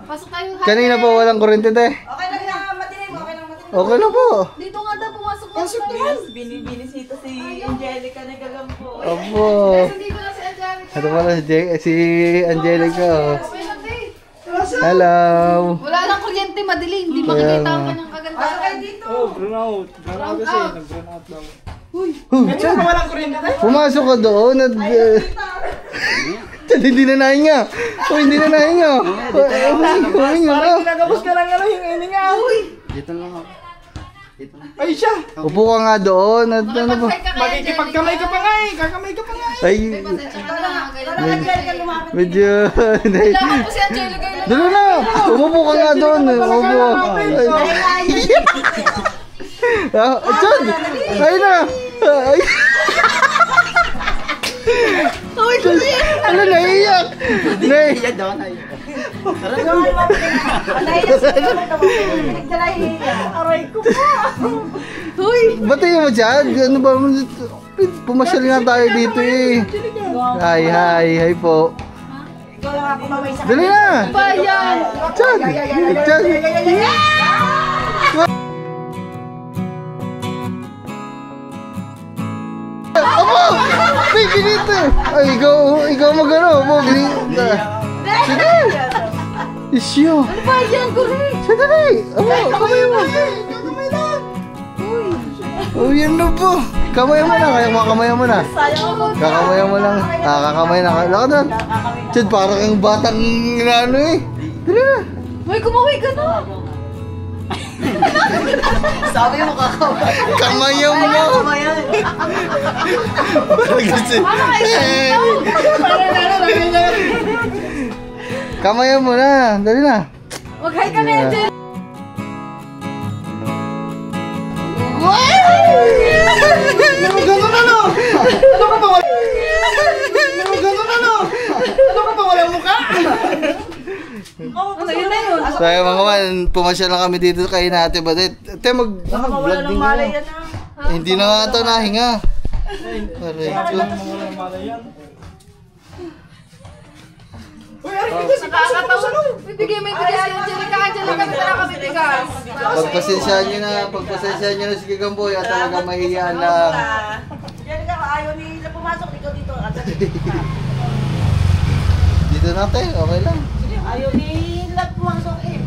Pasok tayo. Kanina pa walang kuryente te. Okay lang na, matinig mo, okay lang matinig. Okay lang po. Dito nga daw, pumasok mo. Binibinisita si Angelica na gagampo. Opo. Hindi ko na si Angelica. Ito pala si Angelica. Oh. Okay lang, eh. Hello. Wala lang kuryente, madilim. Hindi Kaya makikita nga. ang kanyang kagandahan. Brownout. Brownout kasi, nag-brownout daw. Uy, Medyo pa walang kuryente tayo. Pumasok ka doon at... hindi na nahinga. Oh, hindi na nahinga. Huminga na. Parang ginagabos ka lang ano yung hininga. Uy! Dito lang ako. Ay siya! Upo ka nga doon at ano ba? makipag-fight ka kay Magkikipagkamay ka pa nga eh. Kakamay ka pa nga eh. Ay, Pasensya ka na, kailangan. medyo... Kailangan po si Angelica. Dalo na! Umupo ka nga doon. Umupo. John! Ay na! Ay! Ano, naiiyak! Naiiyak daw, naiiyak. Aray ko pa! Uy, Batay mo dyan? Ano ba? Pumasyal nga tayo dito eh. Hi po. Ikaw lang ako mamay sa Dali na! bayan. John! John! Abo! Ay, ginito! Ay, ikaw mag-ano? Abo, ginito. Sige! Isyo! Ano bayan ko rin? Sige! Abo, kamay mo! Oh, yan na po! Kamay mo na, kaya makamay mo na. Kakamay mo lang. Kakamay na. Laka doon. Chad, parang ang batang ano eh. Dali na. Uy, kumaway ka na. Sabi mo kakamay. Kamayaw mo. Kamayan. Kasi, Paano kayo kamayaw mo na. Dali na. Mag-hi ka na, Angel. Gano'n ano? Ano ka ba wala? Gano'n ano? Ano ka ba walang mukha? Ano, yun na yun. So ayun mga man, pumasyal lang kami dito kay Ate Badet. Ate, mag-vlog din Malay ka. yan ah. Hindi na nga ito nahinga. Aray ko. Uy, Nakakatawa. Bibigay mo yung tigas si Angelica. Angelica, may tala kami tigas. Pagpasensyahan nyo na si Gigamboy at talaga mahihiyaan lang. Yan ka, ayaw nila pumasok. Ikaw dito. Dito natin, okay lang. Ayaw nila pumasok eh.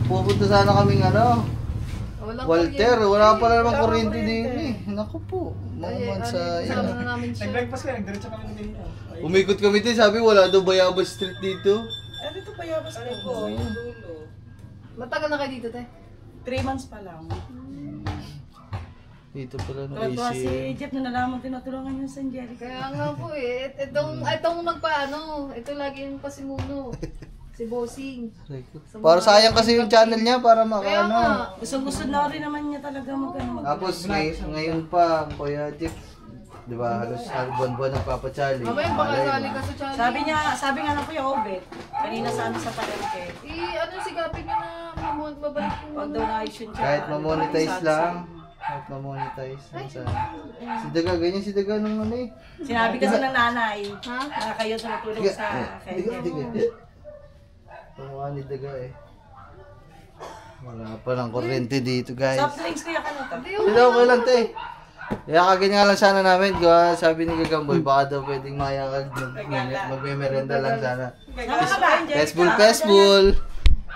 Pupunta sana kaming ano, Walang Walter, kuryente. wala pa naman kuryente din eh. Naku po, Ay, mga sa kasama na namin siya. Umikot kami din, sabi wala daw Bayabas Street dito. Ano ito pa yabas ko? Matagal na kayo dito, te? 3 months pa lang. Dito pala na Tuwa si AC. Jeff na nalaman tinutulungan niyo sa Angelica. Kaya nga po eh. Itong nagpaano, ito lagi yung pasimuno. Si Bossing. Para sayang kasi yung channel niya para Kaya nga. makaano. Gusto na rin naman niya talaga mag-ano. Tapos ngayon pa, Kuya Jeff, di ba halos buwan-buwan nagpapachallenge. Mamaya baka sali ka sa challenge. Sabi nga na Kuya Obet, kanina sana sa palengke. Ano sigapin niya na babalik yung Pag daw na-ayos yun siya. Kahit ma-monetize lang. Kahit ma-monetize. Si Daga, ganyan si Daga nung ano eh. Sinabi kasi ng nanay, Ha? na kayo tumutulong Diga, sa diga, kanya. diga. Tumukha ni Daga eh. Wala pa ng kuryente dito guys. Soft drinks kuya ka na to. Sila okay lang te. Kaya kaganya nga lang sana namin. Gawa, sabi ni Gagamboy, baka daw pwedeng mayakag magme-merenda lang sana. Pesbul.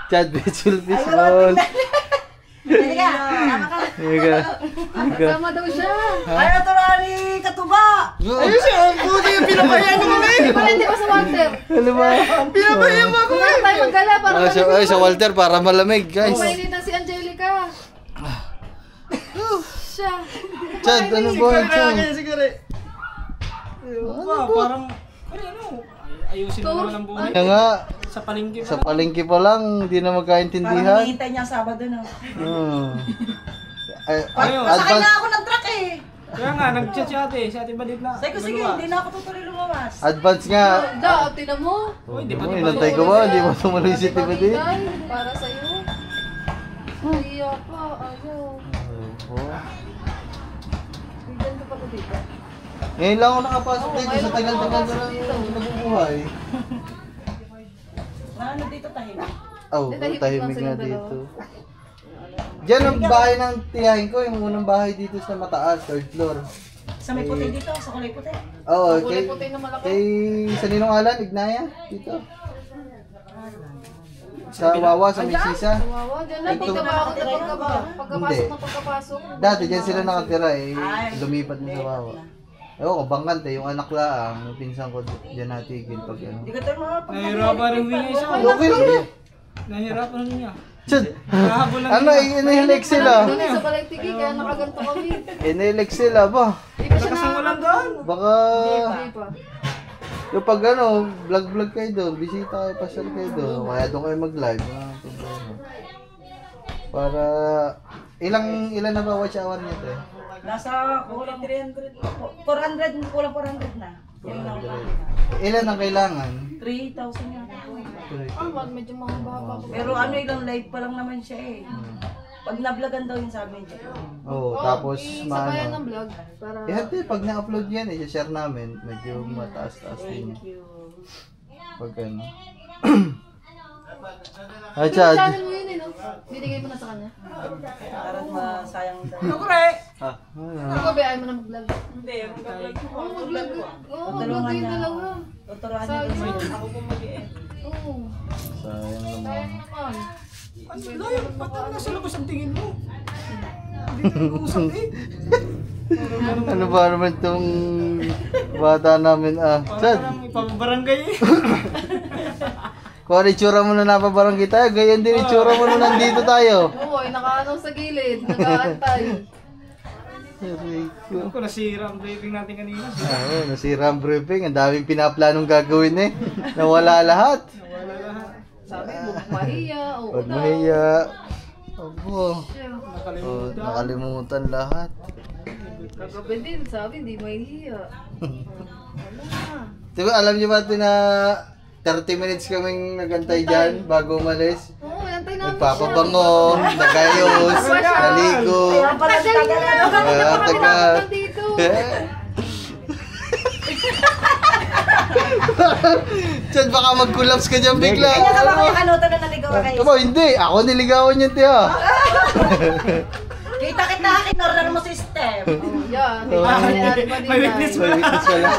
Chad, Betsul, Pesbul. Halika, tama ka. Kasama daw siya. Ay, ito na ni Katuba! Ayun siya, buti yung pinapaya naman eh. Hindi pa sa Walter. Ano ba? Pinapaya mo ako Kung tayo maggala para Ay, sa Walter, para malamig guys. mainit na si Angelica. Siya. Chad, ano ba? Chad? Parang, ayusin mo naman ang buhay. Kaya nga, Sa palengke sa palengke pa lang, hindi na Parang magkaintindihan. hinihintay niya Sabado no. Advance. Sakay na ako ng truck eh! Kaya nga, nag-chat si ate. Si ate balit na. Sabi ko sige, hindi na ako tutuloy lumawas. Advance nga. Da, tinan mo. Hindi pa Inantay ko ba? Hindi mo tumuloy si Tiba din. Pagkakitay, para sa'yo. Kaya pa, ayaw. Bigyan ko pa ko dito. Ngayon lang ako nakapasok dito sa tagal-tagal na lang nabubuhay. Na ano dito tahimik? Oh, tahimik nga dito. Diyan ang bahay ng tiyahin ko, yung unang bahay dito sa mataas, 3rd floor. Sa may puti dito, sa kulay puti. Oo, Kulay puti na malaki. kay sa Ninong Alan, Ignaya, dito. Sa Wawa, sa Misisa. Kawawa, dyan lang. Pagkapasok na pagkapasok. Dati dyan sila nakatira eh, lumipat na sa Wawa. Ewan ko, Bangkante, yung anak laang, yung pinsan ko dyan natigil pag ano. Hindi ka tayo mga Nahihirapan rin niya isa. Okay lang eh. Nahihirapan rin niya. Chad, Nahabol lang ano, inilek sila. Doon sa Balagtigi, kaya nakaganto kami. Inilek sila ba? Di pa siya Lakas ang ulan doon. Baka, Hindi pa. yung pag ano, vlog kayo doon, bisita kayo, pasyal kayo doon, kaya doon kayo mag-live. Para, ilan na ba watch hour niya to? Nasa kulang 300, 400, kulang 400 na. Yan lang. Ilan ang kailangan? 3,000 yan. Medyo mahaba pa. Pero ano, ilang live pa lang naman siya eh. Pag na-vlogan daw yung sabi niya. Oo, tapos Sabayan ng maano. vlog. Para... Hati, pag na-upload yan, i-share namin, medyo mataas-taas din. Thank you. Pag ano. Ay, Yung Chad. channel mo yun eh, no? Binigay mo na sa kanya. Para masayang daw. Ah, ano? Ako ba, ayaw mo na mag-vlog? Hindi, mag-vlog ko. Oo, mag-vlog. Oo, mag-vlog kayong dalawa. Tuturuan niya daw sa ako po mag-e-end. Oo. Sayang naman. Sayang naman. Ano, layo, pati nasa labas ang tingin mo. Hindi ka usap eh. Ano ba naman itong bata namin? Ah, Chad. Parang ipababarangay eh. Kung ano itsura mo na napabarangay tayo, ganyan din itsura mo na nandito tayo. Oo, nakaano sa gilid, nag-aantay. Ako nasira ang briefing natin kanina. Oo, nasira ang briefing. Ang daming pinaplanong gagawin eh. Nawala lahat. Wala lahat. Sabi mo, mahiya, oo Huwag daw. mahiya. Abo. Siya. Oh, nakalimutan lahat. Kagabi din, sabi, hindi mahiya. Wala na. Diba, alam niyo ba ito na 30 minutes kaming nagantay dyan bago umalis? Oo, antay namin Nagpapabango, nagayos, naligo. Tagal na, Ah, kami tagal. dito. Chad, baka mag-collapse ka dyan bigla. Kaya ka ba kaya kanuto na naligaw ka kayo? Aba, hindi. Ako niligawan yun, tiya. Kita, in-order mo system. Yan. May witness May witness pala.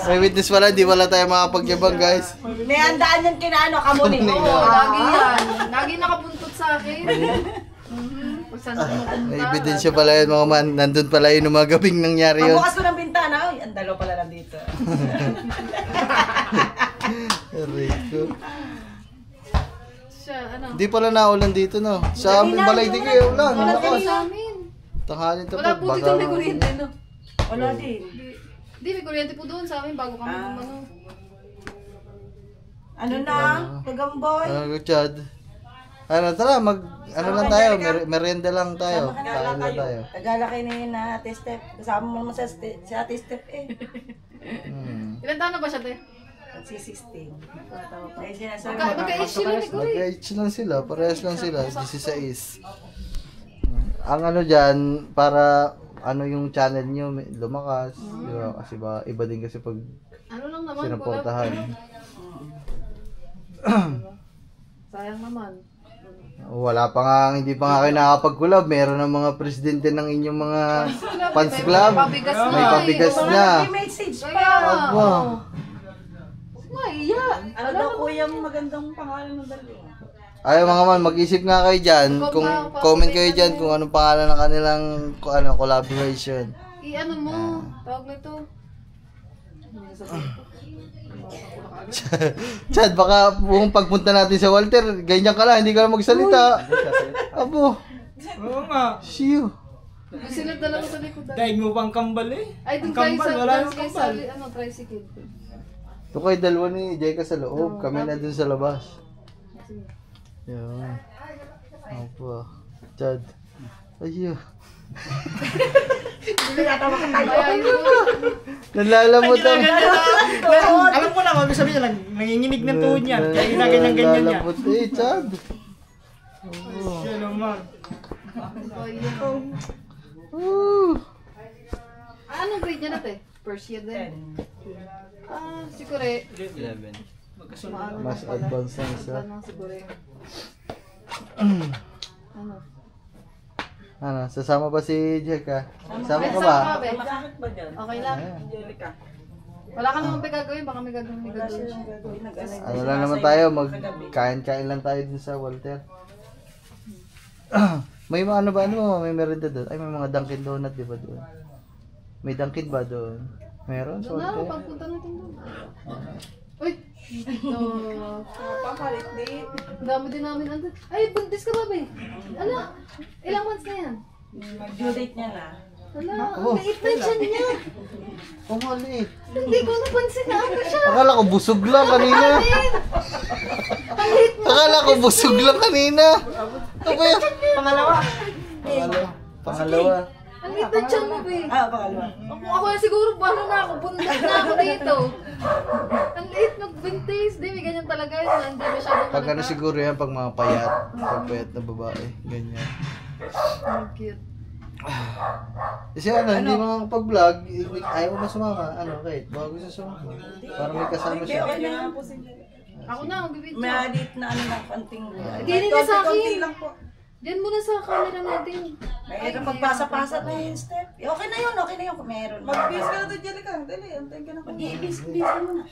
May witness pala. Di wala tayo makapagyabang, guys. May handaan yan kinaano, kamunin. Oo, lagi yan. Lagi nakapuntot sa akin. Kung saan ako May mapunta. ebidensya pala yun, mga man. Nandun pala yun ng mga gabing nangyari yun. Pagbukas ko ng bintana, ay, ang dalaw pala lang dito. Rico. Siya, ano? Hindi pala naulan dito, no? Sa amin, balay di kayo ulan. Wala Lakas. din sa amin. Tanghali to Wala po dito may kuryente, no? Wala din. Hindi, may kuryente po doon sa amin bago kami ano. Ano na? Kagamboy? Ano, Chad? Ano, tara, ano lang tayo, merienda lang tayo. Kain lang tayo. Tagala kayo na Ate Step. Kasama mo naman si Ate Step eh. Ilan taon na ba siya, te? Si 16. Ay, sinasabi Magka-age sila ni Kuya. Mag-age lang sila, parehas lang sila, 16. Ang ano dyan, para ano yung channel nyo, lumakas. Di ba? Kasi ba, iba din kasi pag Ano lang naman, sinuportahan. Sayang naman. Wala pa nga, hindi pa nga kayo nakapag-collab. Meron ng mga presidente ng inyong mga fans club. Pabigas na. May pabigas na. May message pa. Kaya, Aba. Maiya. Ano daw kuya ang magandang pangalan ng dalawa? Ay mga man, mag-isip nga kayo dyan. Kung comment kayo dyan kung anong pangalan ng kanilang collaboration. I-ano mo, tawag na ito. Chad, baka kung pagpunta natin sa Walter, ganyan ka lang, hindi ka lang magsalita. Abo, Oo nga. siyo. Sinad na lang sa likod. Daig mo pang kambal eh. Ay, Ang dun tayo kambal, sa wala dance nang kayo sa kambal. tricycle. Ito kayo dalawa ni Jeka sa loob, kami na dun sa labas. Yan. Opo. Chad. Ayun. Kaya yun. Nalalamot ang... Alam ko na, sabi niya lang, nanginginig ng tuhod niya. Kaya ginaganyan-ganyan niya. Nalalamot eh, Chad. Siya naman. Anong grade niya natin? First year din. Siguro eh. 11. Mas advanced na siya. Siguro eh. Ano? Ano, sasama ba si Jeka? Sasama ka Sama ba? ka, be. Masakit ba dyan? Okay lang. Angelica. Wala ka naman pa gagawin, baka may gagawin siya. Ano lang naman tayo, magkain-kain lang tayo dun sa Walter. May mga ano ba, may merienda doon? Ay, may mga Dunkin Donut, di ba doon? May Dunkin ba doon? Meron sa Doon na, Walter? pagpunta natin doon. Uy! Ito. Papalit din. Ang dami din namin andun. Ay, buntis ka ba, be? Ala, ilang months na yan? Due date niya na. Ala, ang liit na dyan niya. Oh, maliit. Hindi ko napansin na ano siya. Akala ko busog lang kanina. Ang liit mo. Akala ko busog lang kanina. Ano ba yan? Pangalawa. Pangalawa. Ang liit na dyan mo, be. Pangalawa. Ako na siguro, paano na ako? Buntis na ako dito. Ang liit mag-buntis. Di, may ganyan talaga yun. Hindi masyadong Pag ano siguro yan, pag mga payat. Pag payat na babae. Ganyan. Ang cute. Kasi ano, hindi mga pag-vlog, ayaw mo na sumama. Ano, Kate? Bago gusto sumama. Para may kasama siya. Okay na po sila. Ako na, magbibidyo. May alit na ano lang, konting. Hindi na sa akin. Konti lang po. Diyan muna sa camera natin. Mayroon pagpasa-pasa na yung step. Okay na yun kung meron. Mag-bis ka na doon, Jerica. Dali, antayin ka na. Mag-i-bis ka muna.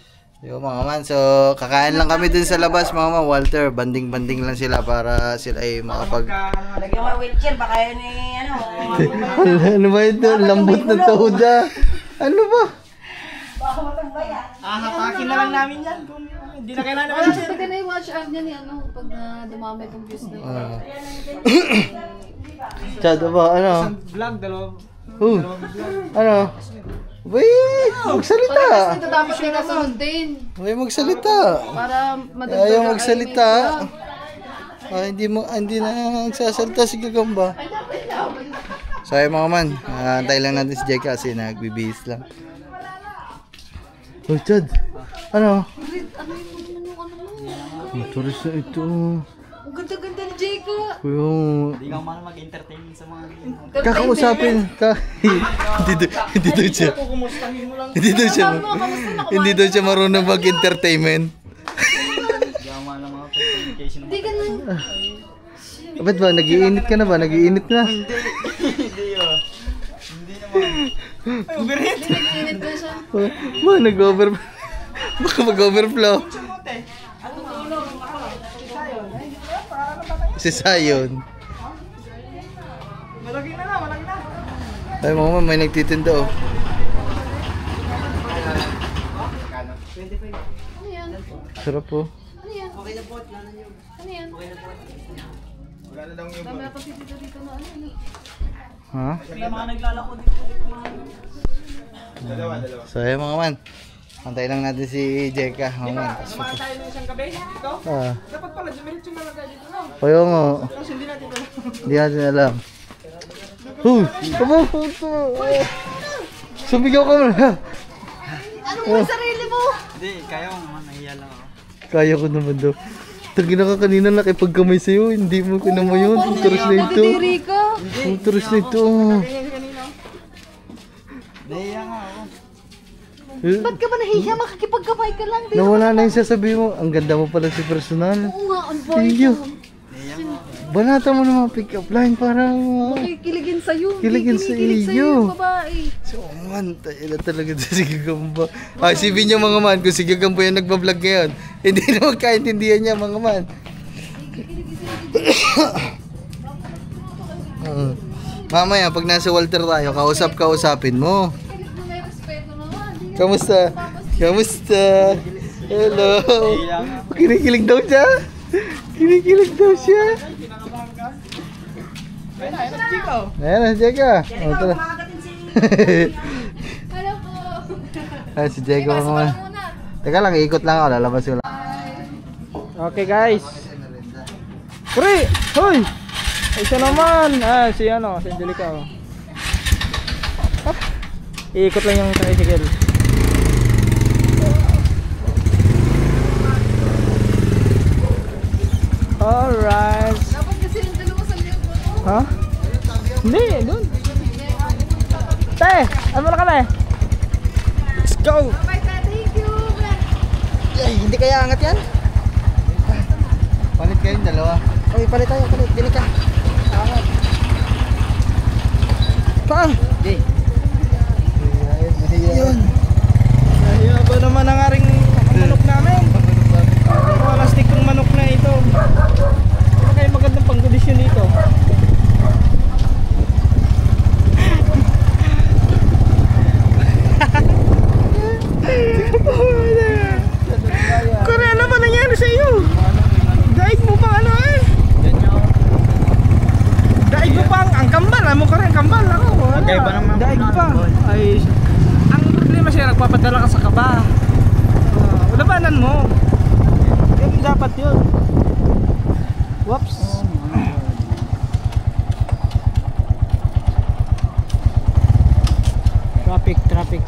Yo mga man, so kakain lang kami dun sa labas mga man. Walter, banding-banding lang sila para sila ay makapag... Lagyan mo wheelchair, baka yun ano. Ano ba ito? Lambot na toda. Ano ba? Baka matagbayan. Hatakin na lang namin yan. Kung hindi na kailangan Wala, naman. pagka na-watch out niya ni ano, pag dumami itong views na yun. Chad ba? Ano? Vlog, dalawang Ano? Wait! Magsalita! Pagkas nito dapat may kasunod din. May magsalita. Para madagdagan. Ayaw magsalita. Hindi na nagsasalita si Gagamba. So ayun mga man, antay lang natin si Jeka kasi nagbibihis lang. Oh, Chad! Ano? Ano yung ano mo? Motoris na ito. Ang ganda-ganda ni Jake. Yung Hindi ka man mag-entertain sa mga kakausapin ka. Hindi daw siya. Kukumustahin mo lang. Hindi daw siya marunong mag-entertainment. Gama lang mga communication. Hindi ka lang. Ba't ba? Nag-iinit ka na ba? Nag-iinit na? Hindi oh. Hindi naman. Overheat. Nag-init ka siya. Ba, nag-over... Baka mag-overflow. Si Sayon. Malaki na. Ay, mga may nagtitinda oh. Ano yan? Sarap po. Ano yan? Ano yan? Dami ata si Tito dito na ano. Ha? May mga naglalako dito. So, ayun mga man. Antayin lang natin si Jeka. Mga man. Sumama tayo ng isang gabi. Ikaw? Ah. Dapat pala, dumiretso na lang tayo dito. No? Kaya nga. Kasi hindi natin alam. Hindi natin alam. Huy! Tama po ito! Sumigaw ka muna! Ano mo yung sarili mo? Hindi, kaya mo naman. Nahiya lang ako. Kaya ko naman daw. Tagina ka kanina nakipagkamay sa'yo. Hindi mo kinamo yun. Tuturos na ito. Nadidiri ka. Tuturos na ito. Nahiya nga ako. Ba't ka ba nahihiya? Makakipagkamay ka lang. Nawala na yung sasabihin mo. Ang ganda mo pala si personal. Oo nga, ang boy Iyo. ko. Banata mo naman pick up line para Makikiligin sa'yo. Kiligin sa Kikilig sa'yo iyo. yung babae. So man, tayo na talaga si Gagamba. Ah, sipin niyo mga man, kung si Gagamba yung nagbablog ngayon, hindi na magkaintindihan niya mga man. Mamaya, pag nasa Walter tayo, kausapin mo. May respeto naman. Hindi ka Kamusta? Kamusta? Hello? Kinikilig daw siya? Kinikilig daw siya? Ayan na, Jeka. Oh, tara. Hello po. Ay, si Jeka Pasok mga ka man. na muna. Teka lang, ikot lang ako, lalabas ko lang. Okay guys. Pre! Hoy! Isa naman! Si Angelica. Oh. Iikot lang yung tricycle. Alright. Dapat kasi yung dalawa sa liyo mo. Ha? Hindi, doon. Te! Ano na kami? Let's go! Bye ka, thank you. Ay, hindi kaya angat yan? Palit kayong dalawa. Okay, palit tayo, palit. Dinig ka. Angat. Pang! Hindi. Yun. Nahiya ba naman ang aring manok namin? Plastic ng manok na ito. Ano kaya magandang pang-kondisyon dito? Kaya ano ba nangyari sa iyo? Daig mo pang ano eh? Daig mo pang ang kambal. Ano ka rin kambal ako? Daig pa. Ay, ang problema siya nagpapadala ka sa kaba. Labanan mo. Yan dapat yun. Whoops. Traffic.